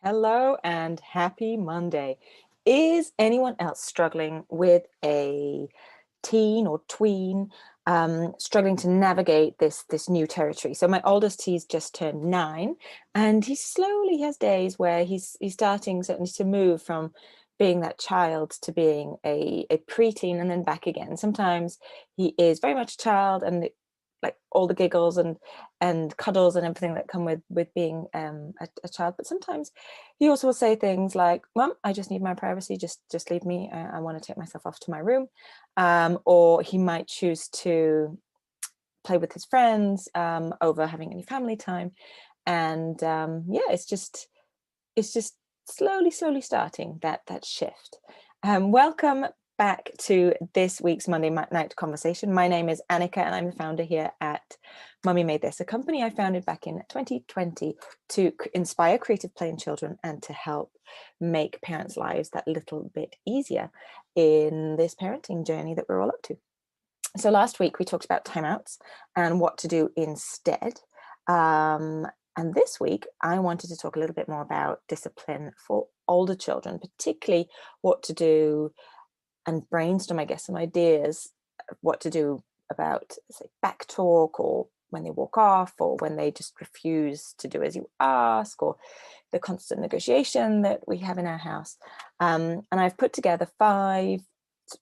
Hello and happy Monday. Is anyone else struggling with a teen or tween, struggling to navigate this new territory? So my oldest, he's just turned 9, and he has days where he's starting certainly to move from being that child to being a preteen and then back again. Sometimes he is very much a child, and like all the giggles and cuddles and everything that come with being a child, but sometimes he also will say things like, "Mum, I just need my privacy. Just leave me. I want to take myself off to my room." Or he might choose to play with his friends over having any family time. And yeah, it's just slowly starting that shift. Welcome back to this week's Monday Night Conversation. My name is Annika, and I'm the founder here at Mummy.Made.This, a company I founded back in 2020 to inspire creative play in children and to help make parents' lives that little bit easier in this parenting journey that we're all up to. So last week we talked about timeouts and what to do instead. And this week, I wanted to talk a little bit more about discipline for older children, particularly what to do and brainstorm, I guess, some ideas of what to do about, say, back talk, or when they walk off, or when they just refuse to do as you ask, or the constant negotiation that we have in our house. And I've put together 5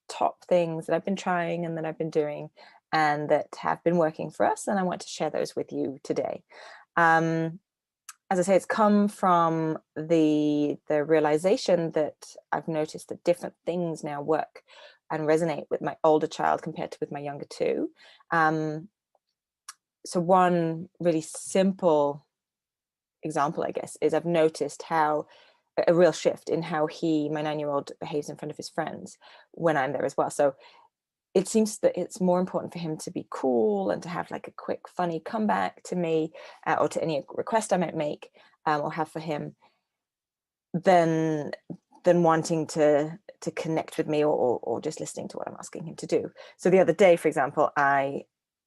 top things that I've been trying and that I've been doing and that have been working for us. And I want to share those with you today. As I say, it's come from the realization that I've noticed that different things now work and resonate with my older child compared to with my younger two. So one really simple example, I guess, is I've noticed how a real shift in how my 9-year-old, behaves in front of his friends when I'm there as well. So it seems that it's more important for him to be cool and to have like a quick, funny comeback to me, or to any request I might make or have for him, than wanting to connect with me, or just listening to what I'm asking him to do. So the other day, for example,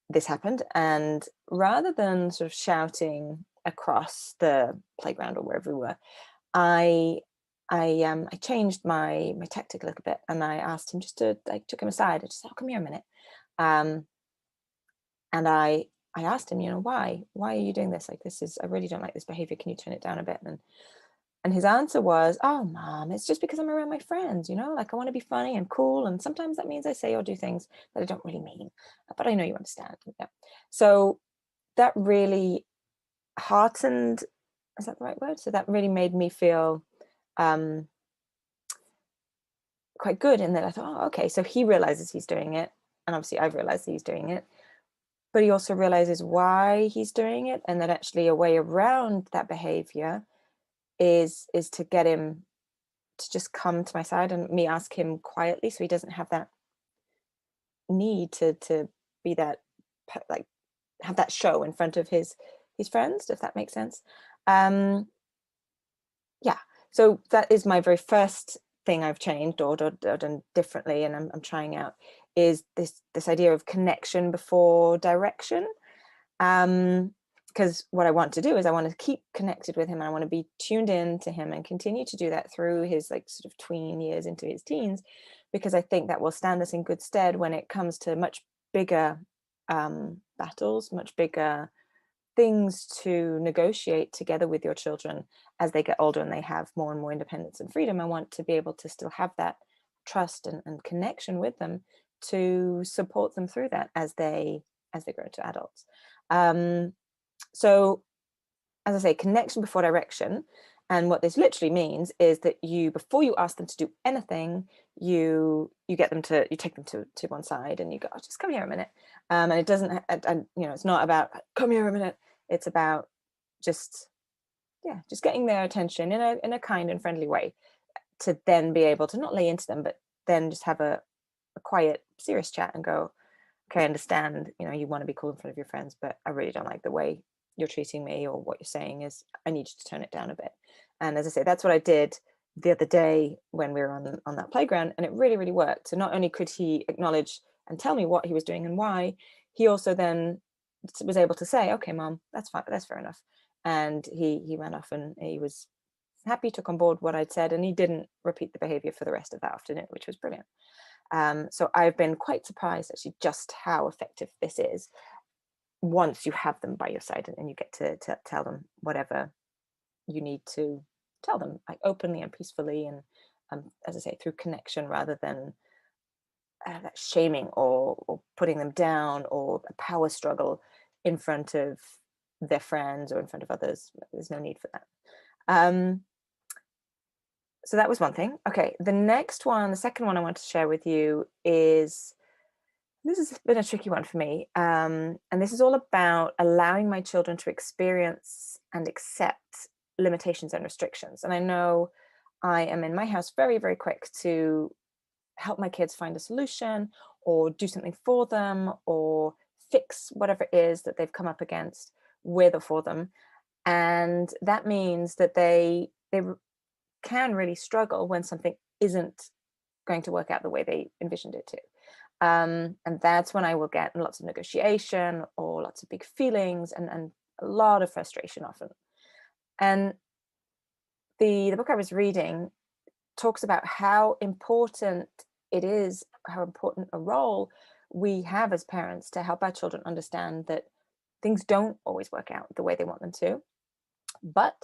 this happened, and rather than sort of shouting across the playground or wherever we were, I changed my tactic a little bit, and I asked him just to, like, took him aside. I just said, "Oh, come here a minute," um, and I asked him, why are you doing this? Like, I really don't like this behavior. Can you turn it down a bit? And his answer was, "Oh, Mom, it's just because I'm around my friends. Like, I want to be funny and cool, and sometimes that means I say or do things that I don't really mean, but I know you understand." Yeah. So that really heartened. Is that the right word? So that really made me feel um, quite good, in that I thought, oh, okay, so he realizes he's doing it, and obviously I've realized he's doing it, but he also realizes why he's doing it, and that actually a way around that behavior is to get him to just come to my side and me ask him quietly, so he doesn't have that need to be that, like, have that show in front of his friends, if that makes sense. um yeah, so that is my very first thing I've changed, or done differently, and I'm trying out, is this idea of connection before direction. Because what I want to do is I want to keep connected with him, and I want to be tuned in to him and continue to do that through his, like, sort of tween years into his teens, because I think that will stand us in good stead when it comes to much bigger battles, much bigger things to negotiate together with your children as they get older and they have more and more independence and freedom. I want to be able to still have that trust and connection with them, to support them through that as they grow to adults. So, as I say, connection before direction. And what this literally means is that before you ask them to do anything, you take them to one side, and you go, "Oh, just come here a minute." And it doesn't, and it's not about "come here a minute." It's about just, yeah, just getting their attention in a kind and friendly way, to then be able to not lay into them, but then just have a quiet, serious chat and go, "Okay, I understand, you want to be cool in front of your friends, but I really don't like the way you're treating me, or what you're saying is, I need you to turn it down a bit." And as I say, that's what I did the other day when we were on that playground, and it really, really worked. So not only could he acknowledge and tell me what he was doing and why, he also then was able to say, "Okay, Mom, that's fine, that's fair enough." And he went off, and he was happy, took on board what I'd said, and he didn't repeat the behavior for the rest of that afternoon, which was brilliant. So I've been quite surprised actually just how effective this is once you have them by your side, and you get to tell them whatever you need to tell them, like openly and peacefully, and as I say, through connection rather than that shaming or putting them down or a power struggle in front of their friends or in front of others. There's no need for that. So that was one thing. Okay, the next one, the second one I want to share with you is, this has been a tricky one for me. And this is all about allowing my children to experience and accept limitations and restrictions. And I know I am in my house very, very quick to help my kids find a solution or do something for them or fix whatever it is that they've come up against with or for them. And that means that they can really struggle when something isn't going to work out the way they envisioned it to. And that's when I will get lots of negotiation or lots of big feelings and a lot of frustration often. And the book I was reading talks about how important it is, how important a role we have as parents to help our children understand that things don't always work out the way they want them to, but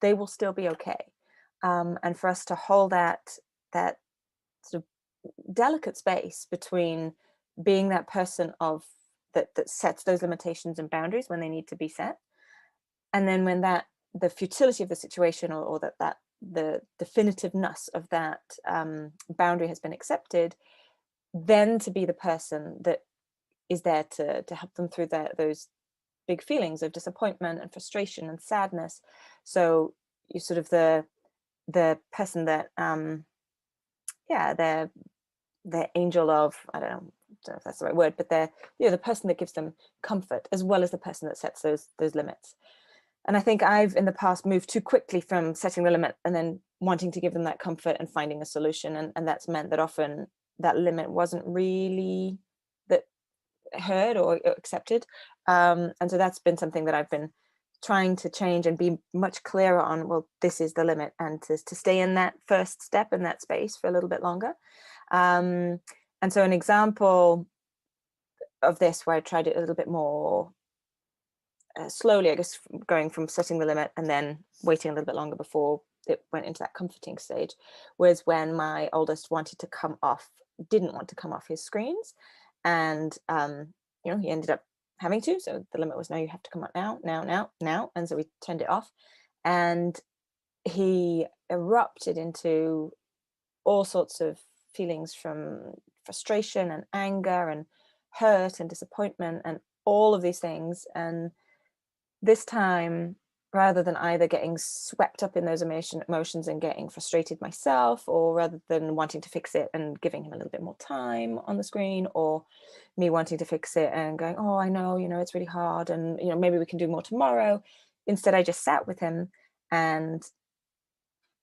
they will still be okay. And for us to hold that sort of delicate space between being that person of that sets those limitations and boundaries when they need to be set, and then when the futility of the situation or that the definitiveness of that boundary has been accepted, then to be the person that is there to help them through those big feelings of disappointment and frustration and sadness. So you sort of the person that they're angel of, I don't know if that's the right word, but they're the person that gives them comfort as well as the person that sets those limits. And I think I've in the past moved too quickly from setting the limit and then wanting to give them that comfort and finding a solution, and that's meant that often that limit wasn't really that heard or accepted. And so that's been something that I've been trying to change and be much clearer on. Well, this is the limit, and to stay in that first step in that space for a little bit longer. And so an example of this where I tried it a little bit more slowly, I guess, going from setting the limit and then waiting a little bit longer before it went into that comforting stage, was when my oldest didn't want to come off his screens. And, he ended up having to. So the limit was, no, you have to come up now. And so we turned it off. And he erupted into all sorts of feelings from frustration and anger and hurt and disappointment and all of these things. And this time, rather than either getting swept up in those emotions and getting frustrated myself, or rather than wanting to fix it and giving him a little bit more time on the screen, or me wanting to fix it and going, oh, I know, it's really hard, and maybe we can do more tomorrow. Instead, I just sat with him and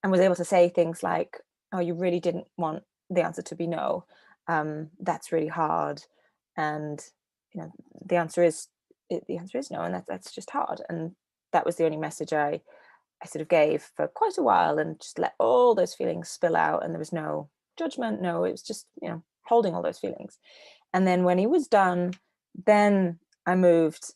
was able to say things like, oh, you really didn't want the answer to be no. That's really hard. And the answer is no, and that's just hard. And that was the only message I sort of gave for quite a while, and just let all those feelings spill out. And there was no judgment. No, it was just, holding all those feelings. And then when he was done, then I moved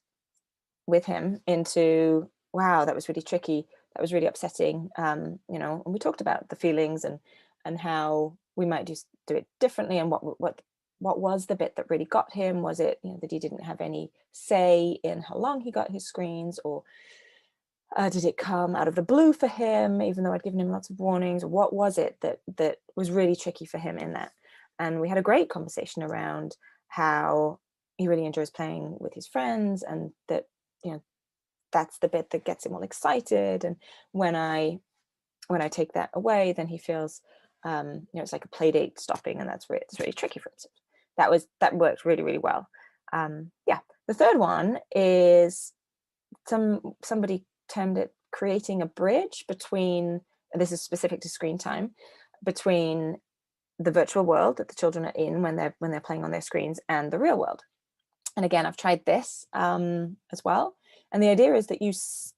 with him into, wow, that was really tricky. That was really upsetting. And we talked about the feelings and how we might do it differently, and what was the bit that really got him. Was it that he didn't have any say in how long he got his screens, or did it come out of the blue for him, even though I'd given him lots of warnings? What was it that was really tricky for him in that? And we had a great conversation around how he really enjoys playing with his friends, and that that's the bit that gets him all excited. And when I take that away, then he feels it's like a play date stopping, and it's really tricky for him. So that worked really, really well. The third one is somebody termed it creating a bridge between, and this is specific to screen time, between the virtual world that the children are in when they're playing on their screens and the real world. And again, I've tried this as well. And the idea is that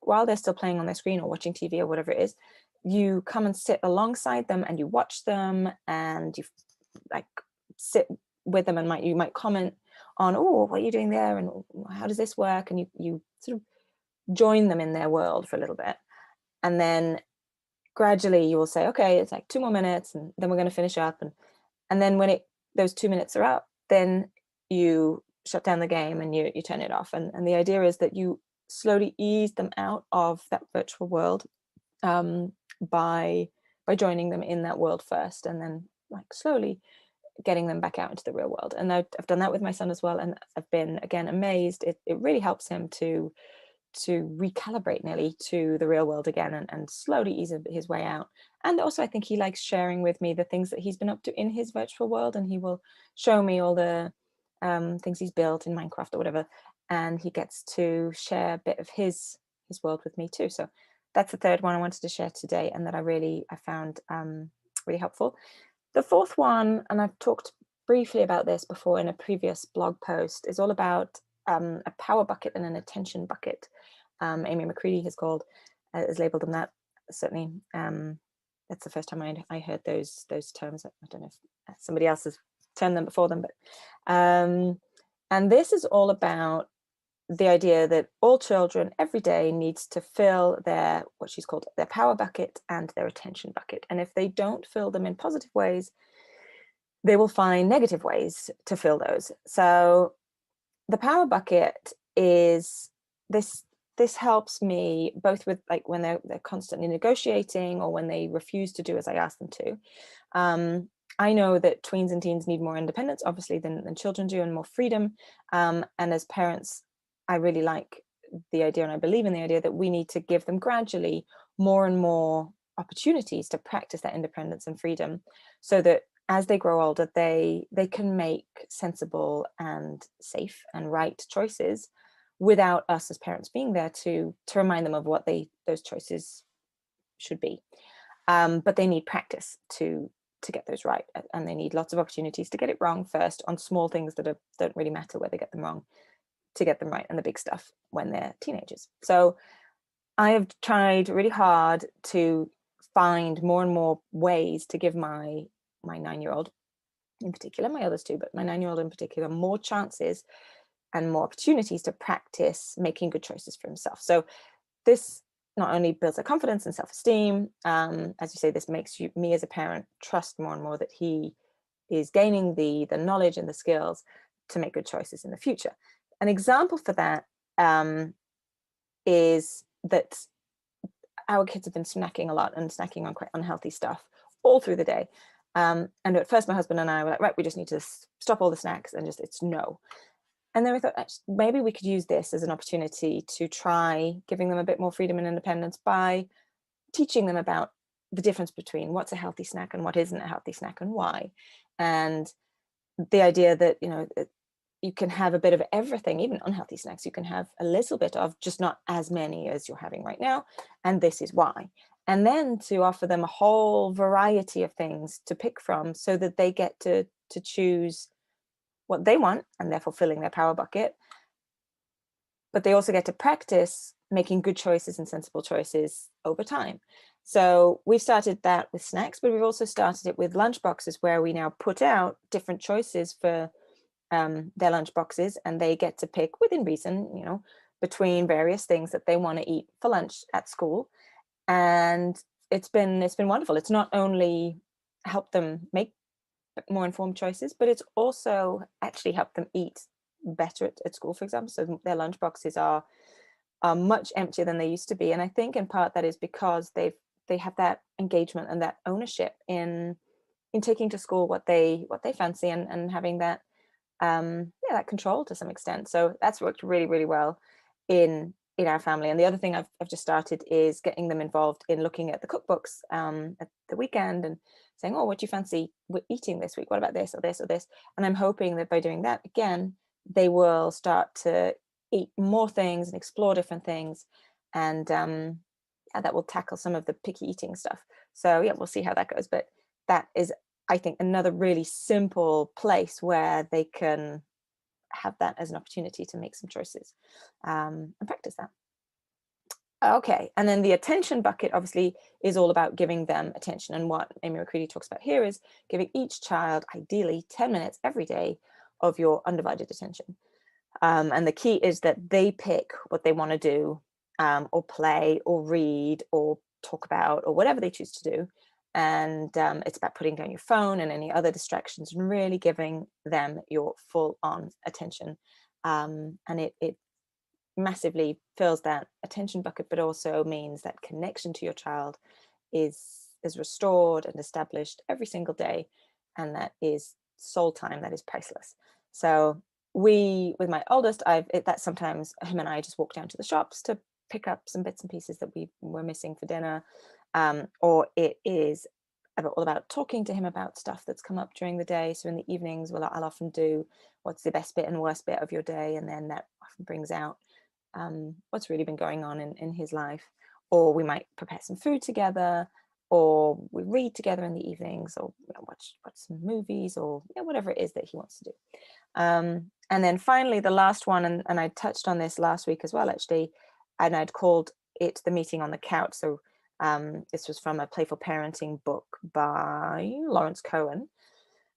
while they're still playing on their screen or watching TV or whatever it is, you come and sit alongside them and you watch them, and you like sit with them, and you might comment on, oh, what are you doing there, and how does this work, and you sort of join them in their world for a little bit, and then gradually you will say, okay, it's like 2 more minutes, and then we're going to finish up, and then when those 2 minutes are up, then you shut down the game and you turn it off, and the idea is that you slowly ease them out of that virtual world, by joining them in that world first, and then like slowly getting them back out into the real world. And I've done that with my son as well, and I've been, again, amazed. It really helps him to recalibrate nearly to the real world again, and slowly ease his way out. And also I think he likes sharing with me the things that he's been up to in his virtual world, and he will show me all the things he's built in Minecraft or whatever, and he gets to share a bit of his world with me too. So that's the third one I wanted to share today, and that I found really helpful. The fourth one, and I've talked briefly about this before in a previous blog post, is all about a power bucket and an attention bucket. Amy McCready has labeled them that. Certainly, that's the first time I heard those terms. I don't know if somebody else has termed them before them, but and this is all about the idea that all children every day needs to fill what she's called their power bucket and their attention bucket. And if they don't fill them in positive ways, they will find negative ways to fill those. So the power bucket is this helps me both with like when they're constantly negotiating, or when they refuse to do as I ask them to. I know that tweens and teens need more independence, obviously, than children do, and more freedom. And as parents, I really like the idea, and I believe in the idea, that we need to give them gradually more and more opportunities to practice that independence and freedom, so that as they grow older, they can make sensible and safe and right choices without us as parents being there to remind them of what those choices should be. But they need practice to get those right, and they need lots of opportunities to get it wrong first on small things that don't really matter where they get them wrong, to get them right, and the big stuff when they're teenagers. So I have tried really hard to find more and more ways to give my 9-year-old in particular, my others too, but my 9-year-old in particular, more chances and more opportunities to practice making good choices for himself. So this not only builds their confidence and self-esteem, as you say, this makes me as a parent trust more and more that he is gaining the knowledge and the skills to make good choices in the future. An example for that is that our kids have been snacking a lot, and snacking on quite unhealthy stuff all through the day. And at first my husband and I were like, right, we just need to stop all the snacks, and it's no. And then we thought, maybe we could use this as an opportunity to try giving them a bit more freedom and independence by teaching them about the difference between what's a healthy snack and what isn't a healthy snack, and why. And the idea that, you can have a bit of everything, even unhealthy snacks. You can have a little bit of, just not as many as you're having right now, and this is why. And then to offer them a whole variety of things to pick from, so that they get to choose what they want, and therefore filling their power bucket. But they also get to practice making good choices and sensible choices over time. So we've started that with snacks, but we've also started it with lunchboxes, where we now put out different choices for their lunchboxes, and they get to pick within reason, between various things that they want to eat for lunch at school. And it's been wonderful. It's not only helped them make more informed choices, but it's also actually helped them eat better at school, for example. So their lunchboxes are much emptier than they used to be, and I think in part that is because they have that engagement and that ownership in taking to school what they fancy, and having that that control to some extent. So that's worked really, really well in our family. And the other thing I've just started is getting them involved in looking at the cookbooks at the weekend, and saying, oh, what do you fancy eating this week? What about this or this or this? And I'm hoping that by doing that, again, they will start to eat more things and explore different things, and that will tackle some of the picky eating stuff. So yeah, we'll see how that goes. But that is, I think, another really simple place where they can have that as an opportunity to make some choices and practice that. Okay, and then the attention bucket obviously is all about giving them attention. And what Amy McCready talks about here is giving each child ideally 10 minutes every day of your undivided attention. And the key is that they pick what they want to do, or play or read or talk about or whatever they choose to do. And it's about putting down your phone and any other distractions and really giving them your full on attention. And it massively fills that attention bucket, but also means that connection to your child is restored and established every single day, and that is soul time that is priceless. So we, with my oldest, that sometimes him and I just walk down to the shops to pick up some bits and pieces that we were missing for dinner, or it is all about talking to him about stuff that's come up during the day. So in the evenings, I'll often do what's the best bit and worst bit of your day, and then that often brings out what's really been going on in his life. Or we might prepare some food together, or we read together in the evenings, or watch some movies, or whatever it is that he wants to do. And then finally, the last one, and I touched on this last week as well, actually, and I'd called it the meeting on the couch. So this was from a Playful Parenting book by Lawrence Cohen.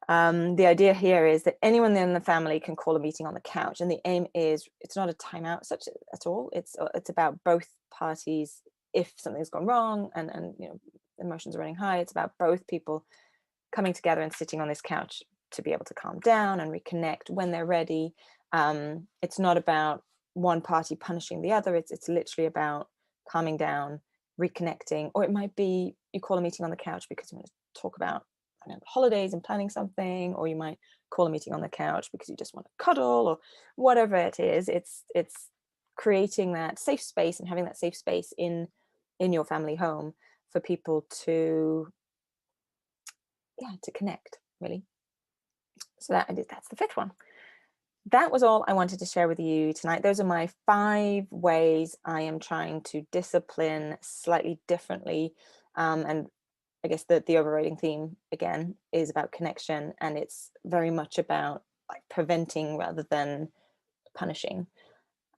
The idea here is that anyone in the family can call a meeting on the couch, and the aim is it's not a timeout such at all. It's about both parties. If something's gone wrong and emotions are running high, it's about both people coming together and sitting on this couch to be able to calm down and reconnect when they're ready. It's not about one party punishing the other. It's literally about calming down, reconnecting. Or it might be you call a meeting on the couch because you want to talk about the holidays and planning something, or you might call a meeting on the couch because you just want to cuddle, or whatever it is. It's creating that safe space and having that safe space in your family home for people to connect, really. So that's the fifth one. That was all I wanted to share with you tonight. Those are my 5 ways I am trying to discipline slightly differently. And I guess the overriding theme again is about connection, and it's very much about preventing rather than punishing.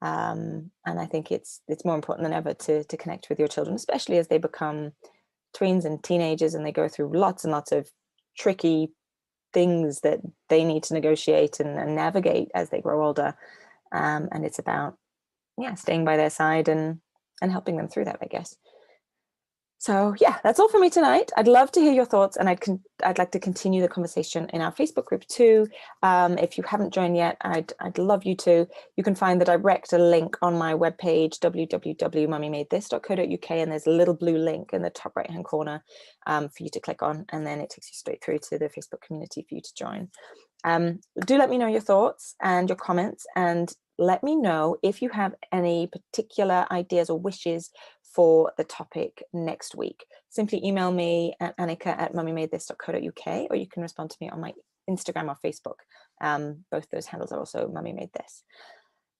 And I think it's more important than ever to connect with your children, especially as they become tweens and teenagers, and they go through lots and lots of tricky things that they need to negotiate and navigate as they grow older. And it's about staying by their side and helping them through that, I guess. So that's all for me tonight. I'd love to hear your thoughts, and I'd like to continue the conversation in our Facebook group too. If you haven't joined yet, I'd love you to. You can find the direct link on my webpage, www.Mummy.Made.This.co.uk, and there's a little blue link in the top right hand corner for you to click on, and then it takes you straight through to the Facebook community for you to join. Do let me know your thoughts and your comments, and let me know if you have any particular ideas or wishes for the topic next week. Simply email me at Annika@Mummy.Made.This.co.uk, or you can respond to me on my Instagram or Facebook. Both those handles are also Mummy.Made.This.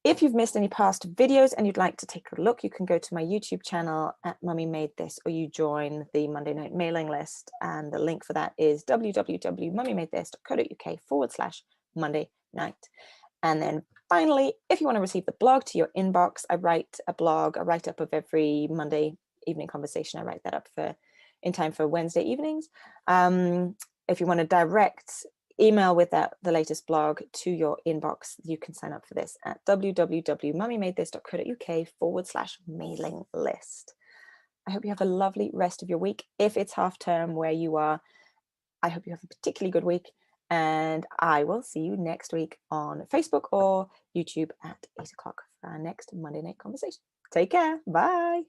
If you've missed any past videos and you'd like to take a look, you can go to my YouTube channel at Mummy.Made.This, or you join the Monday night mailing list. And the link for that is www.Mummy.Made.This.co.uk/Monday night. And then finally, if you want to receive the blog to your inbox, I write a write-up of every Monday evening conversation. I write that up in time for Wednesday evenings. If you want a direct email with the latest blog to your inbox, you can sign up for this at www.Mummy.Made.This.co.uk/mailing list. I hope you have a lovely rest of your week. If it's half term where you are, I hope you have a particularly good week. And I will see you next week on Facebook or YouTube at 8 o'clock for our next Monday night conversation. Take care. Bye.